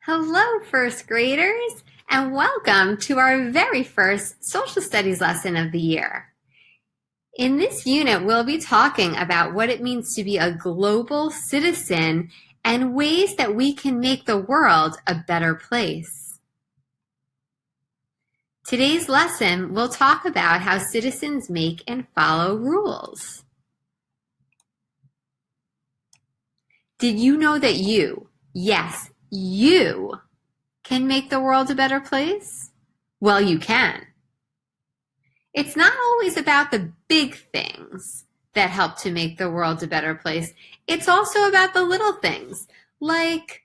Hello, first graders, and welcome to our very first social studies lesson of the year. In this unit, we'll be talking about what it means to be a global citizen and ways that we can make the world a better place. Today's lesson will talk about how citizens make and follow rules. Did you know that yes, you can make the world a better place? Well, you can. It's not always about the big things that help to make the world a better place. It's also about the little things, like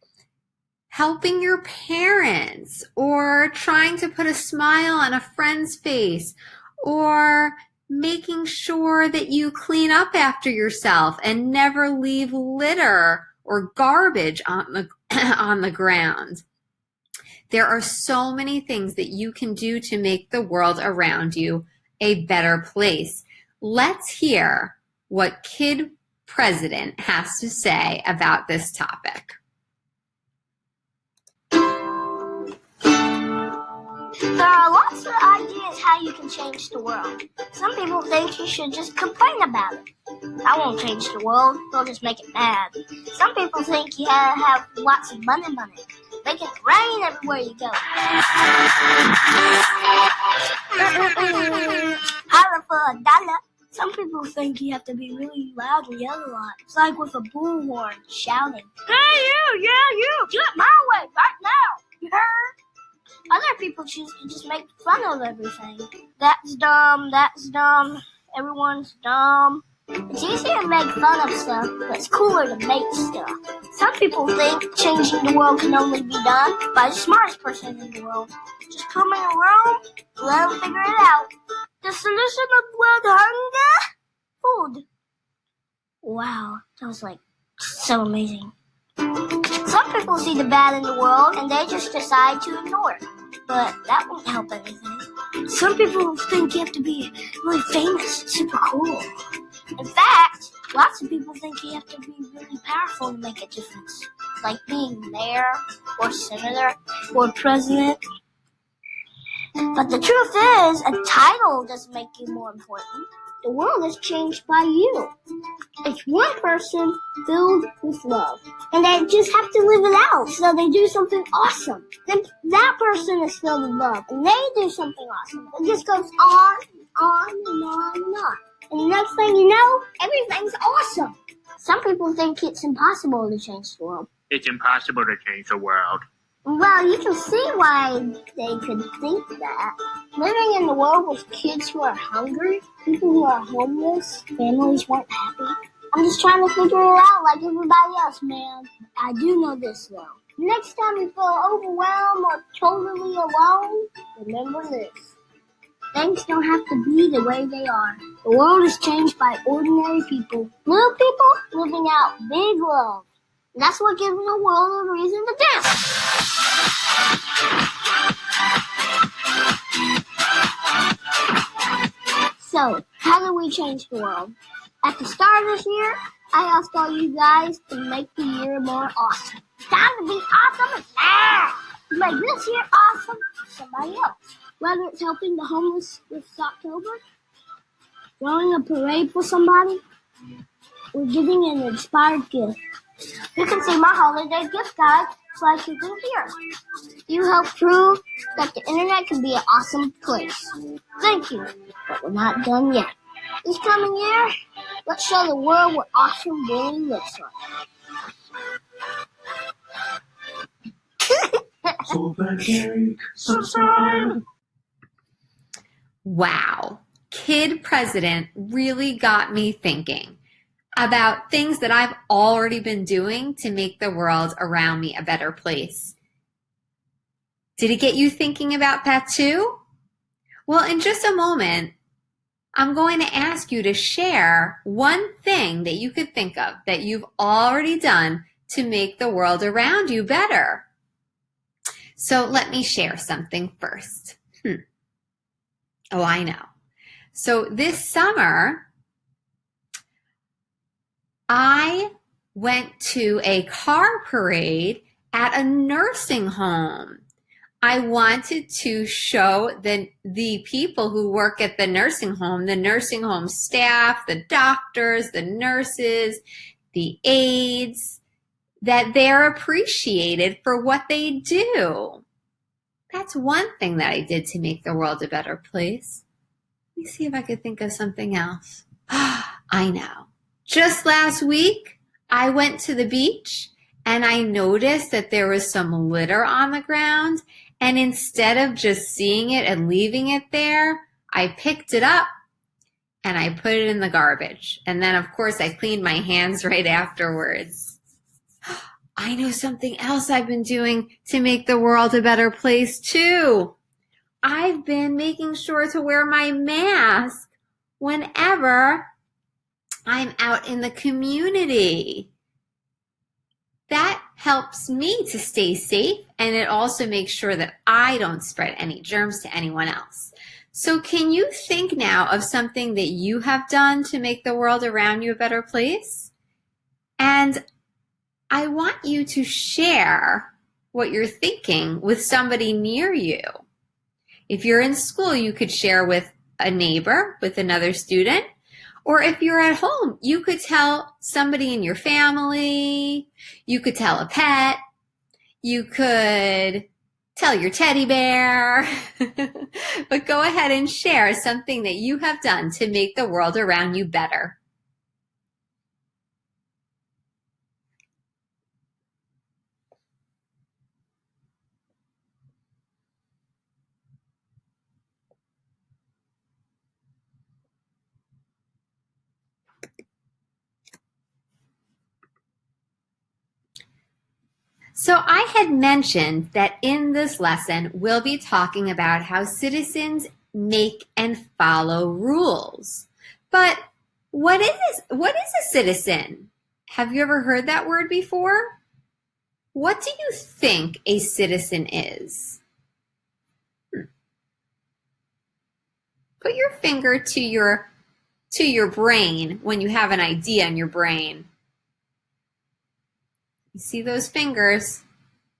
helping your parents, or trying to put a smile on a friend's face, or making sure that you clean up after yourself and never leave litter or garbage on the ground. There are so many things that you can do to make the world around you a better place. Let's hear what Kid President has to say about this topic. There are lots of ideas how you can change the world. Some people think you should just complain about it. That won't change the world, they'll just make it bad. Some people think you have lots of money. Make it rain everywhere you go. Holler for $1. Some people think you have to be really loud and yell a lot. It's like with a bullhorn shouting, "Hey you, do it my way right now, you heard?" Other people choose to just make fun of everything. That's dumb, everyone's dumb. It's easier to make fun of stuff, but it's cooler to make stuff. Some people think changing the world can only be done by the smartest person in the world. Just put them in a room, let them figure it out. The solution of world hunger? Food. Wow, that was so amazing. Some people see the bad in the world and they just decide to ignore it. But that won't help anything. Some people think you have to be really famous, super cool. In fact, lots of people think you have to be really powerful to make a difference. Like being mayor, or senator, or president. But the truth is, a title doesn't make you more important. The world is changed by you. It's one person filled with love. And they just have to live it out, so they do something awesome. Then that person is filled with love, and they do something awesome. It just goes on and on and on and on. And the next thing you know, everything's awesome. Some people think it's impossible to change the world. It's impossible to change the world. Well, you can see why they could think that. Living in the world with kids who are hungry, people who are homeless, families who aren't happy. I'm just trying to figure it out like everybody else, man. I do know this, though. Next time you feel overwhelmed or totally alone, remember this. Things don't have to be the way they are. The world is changed by ordinary people. Little people living out big love. And that's what gives the world a reason to dance. So, how do we change the world? At the start of this year, I asked all you guys to make the year more awesome. It's time to be awesome now! To make this year awesome for somebody else. Whether it's helping the homeless this October, throwing a parade for somebody, or giving an inspired gift. You can see my holiday gift guide like you can hear. You help prove that the internet can be an awesome place. Thank you, but we're not done yet. This coming year, let's show the world what awesome really looks like. Subscribe. Wow, Kid President really got me thinking about things that I've already been doing to make the world around me a better place. Did it get you thinking about that too? Well, in just a moment, I'm going to ask you to share one thing that you could think of that you've already done to make the world around you better. So let me share something first. Oh, I know. So this summer, I went to a car parade at a nursing home. I wanted to show the people who work at the nursing home staff, the doctors, the nurses, the aides, that they're appreciated for what they do. That's one thing that I did to make the world a better place. Let me see if I could think of something else. I know. Just last week, I went to the beach and I noticed that there was some litter on the ground. And instead of just seeing it and leaving it there, I picked it up and I put it in the garbage. And then, of course, I cleaned my hands right afterwards. I know something else I've been doing to make the world a better place, too. I've been making sure to wear my mask whenever I'm out in the community. That helps me to stay safe, and it also makes sure that I don't spread any germs to anyone else. So can you think now of something that you have done to make the world around you a better place? And I want you to share what you're thinking with somebody near you. If you're in school, you could share with a neighbor, with another student. Or if you're at home, you could tell somebody in your family, you could tell a pet, you could tell your teddy bear, but go ahead and share something that you have done to make the world around you better. So I had mentioned that in this lesson, we'll be talking about how citizens make and follow rules. But what is a citizen? Have you ever heard that word before? What do you think a citizen is? Put your finger to your brain when you have an idea in your brain. You see those fingers?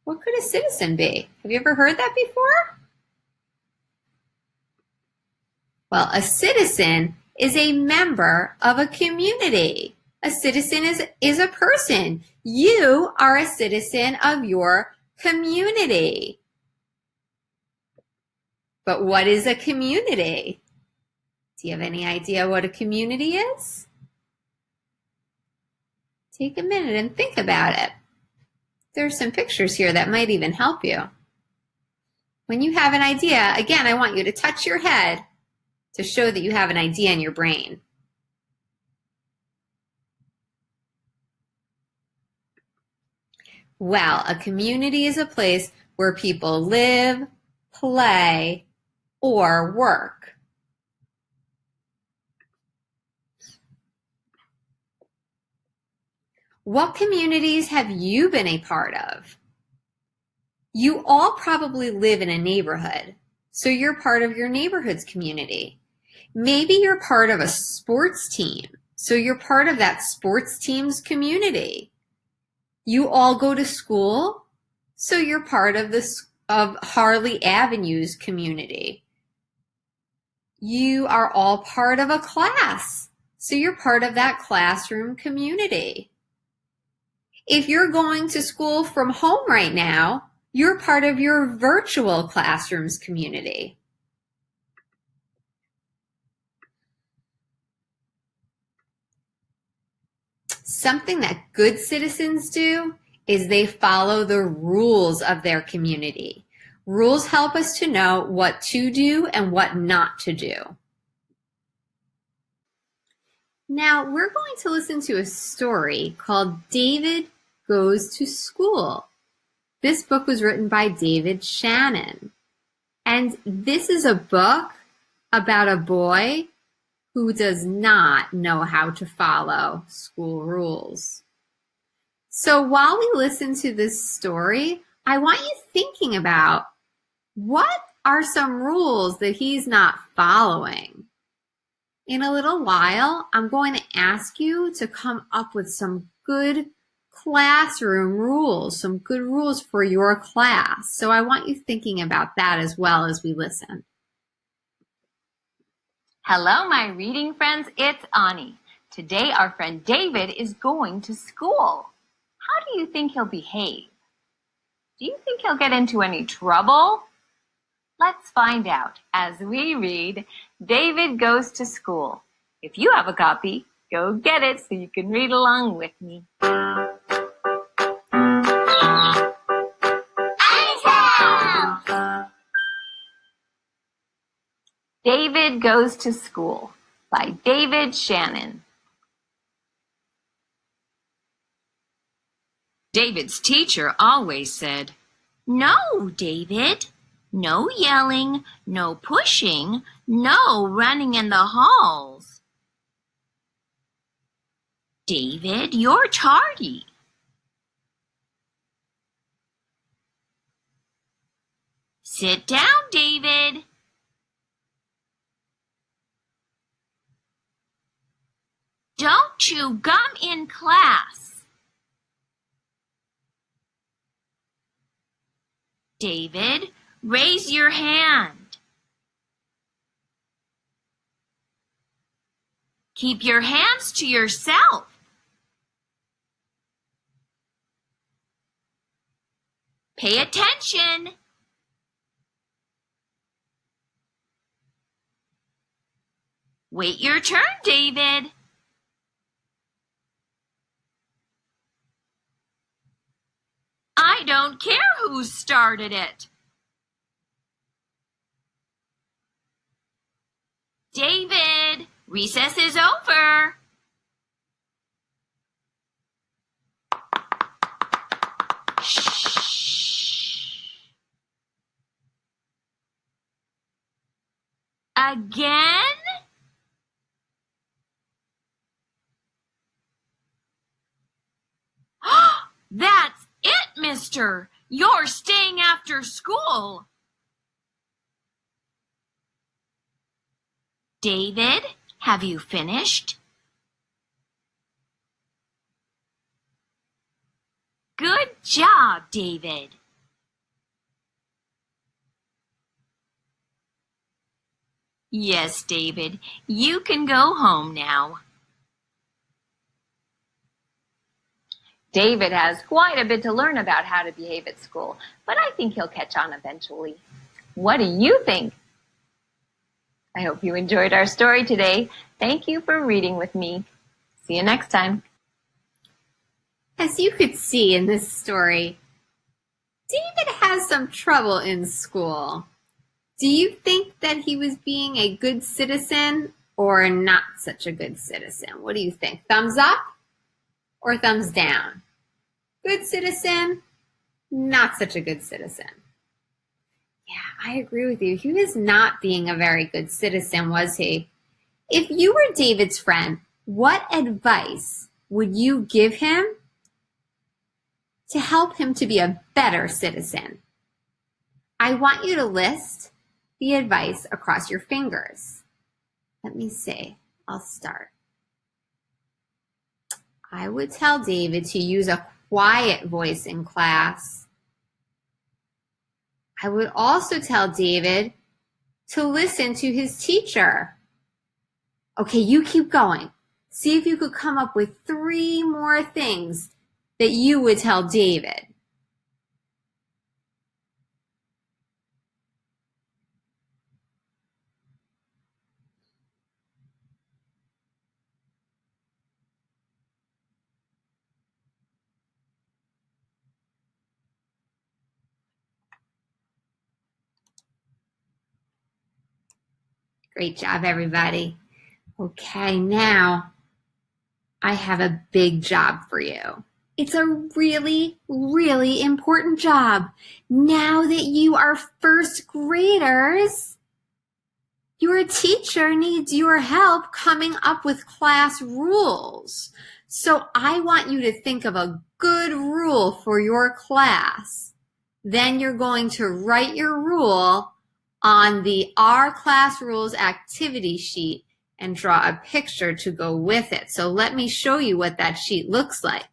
What could a citizen be? Have you ever heard that before? Well, a citizen is a member of a community. A citizen is a person. You are a citizen of your community. But what is a community? Do you have any idea what a community is? Take a minute and think about it. There's some pictures here that might even help you. When you have an idea, again, I want you to touch your head to show that you have an idea in your brain. Well, a community is a place where people live, play, or work. What communities have you been a part of? You all probably live in a neighborhood, so you're part of your neighborhood's community. Maybe you're part of a sports team, so you're part of that sports team's community. You all go to school, so you're part of Harley Avenue's community. You are all part of a class, so you're part of that classroom community. If you're going to school from home right now, you're part of your virtual classroom's community. Something that good citizens do is they follow the rules of their community. Rules help us to know what to do and what not to do. Now we're going to listen to a story called David Goes to School. This book was written by David Shannon. And this is a book about a boy who does not know how to follow school rules. So while we listen to this story, I want you thinking about what are some rules that he's not following. In a little while, I'm going to ask you to come up with some good classroom rules, some good rules for your class. So I want you thinking about that as well as we listen. Hello, my reading friends. It's Ani. Today, our friend David is going to school. How do you think he'll behave? Do you think he'll get into any trouble? Let's find out as we read David Goes to School. If you have a copy, go get it so you can read along with me. David Goes to School by David Shannon. David's teacher always said, "No, David, no yelling, no pushing, no running in the halls. David, you're tardy." "Sit down, David." "Don't chew gum in class." "David, raise your hand." "Keep your hands to yourself." "Pay attention." "Wait your turn, David." "I don't care who started it." "David, recess is over." Shh. Again? That's it, mister. You're staying after school. David, have you finished? Good job, David. Yes, David, you can go home now. David has quite a bit to learn about how to behave at school, but I think he'll catch on eventually. What do you think? I hope you enjoyed our story today. Thank you for reading with me. See you next time. As you could see in this story, David has some trouble in school. Do you think that he was being a good citizen or not such a good citizen? What do you think? Thumbs up or thumbs down? Good citizen, not such a good citizen. Yeah, I agree with you. He was not being a very good citizen, was he? If you were David's friend, what advice would you give him to help him to be a better citizen? I want you to list the advice across your fingers. Let me see. I'll start. I would tell David to use a quiet voice in class. I would also tell David to listen to his teacher. Okay, you keep going. See if you could come up with 3 more things that you would tell David. Great job, everybody. Okay, now I have a big job for you. It's a really, really important job. Now that you are first graders, your teacher needs your help coming up with class rules. So I want you to think of a good rule for your class. Then you're going to write your rule on the Our Class Rules activity sheet and draw a picture to go with it. So let me show you what that sheet looks like.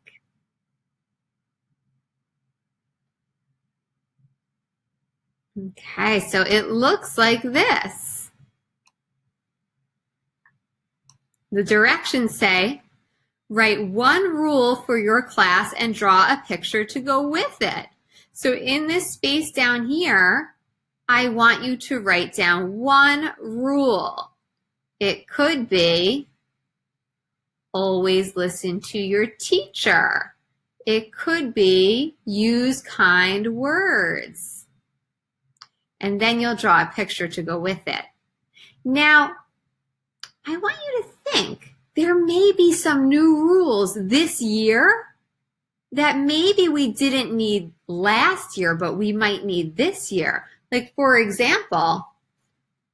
Okay, so it looks like this. The directions say, write one rule for your class and draw a picture to go with it. So in this space down here, I want you to write down one rule. It could be, always listen to your teacher. It could be, use kind words. And then you'll draw a picture to go with it. Now, I want you to think, there may be some new rules this year that maybe we didn't need last year, but we might need this year. Like, for example,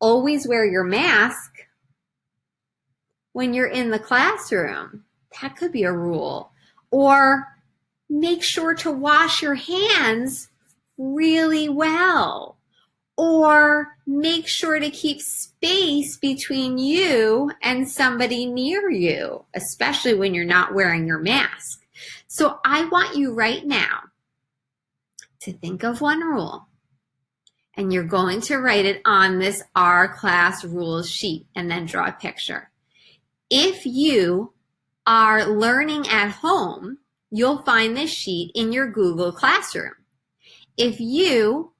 always wear your mask when you're in the classroom. That could be a rule. Or make sure to wash your hands really well. Or make sure to keep space between you and somebody near you, especially when you're not wearing your mask. So I want you right now to think of one rule, and you're going to write it on this Our Class Rules sheet and then draw a picture. If you are learning at home, you'll find this sheet in your Google Classroom. If you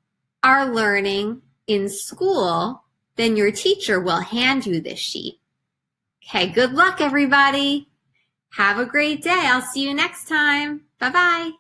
are learning in school, then your teacher will hand you this sheet. Okay, good luck, everybody. Have a great day. I'll see you next time. Bye-bye.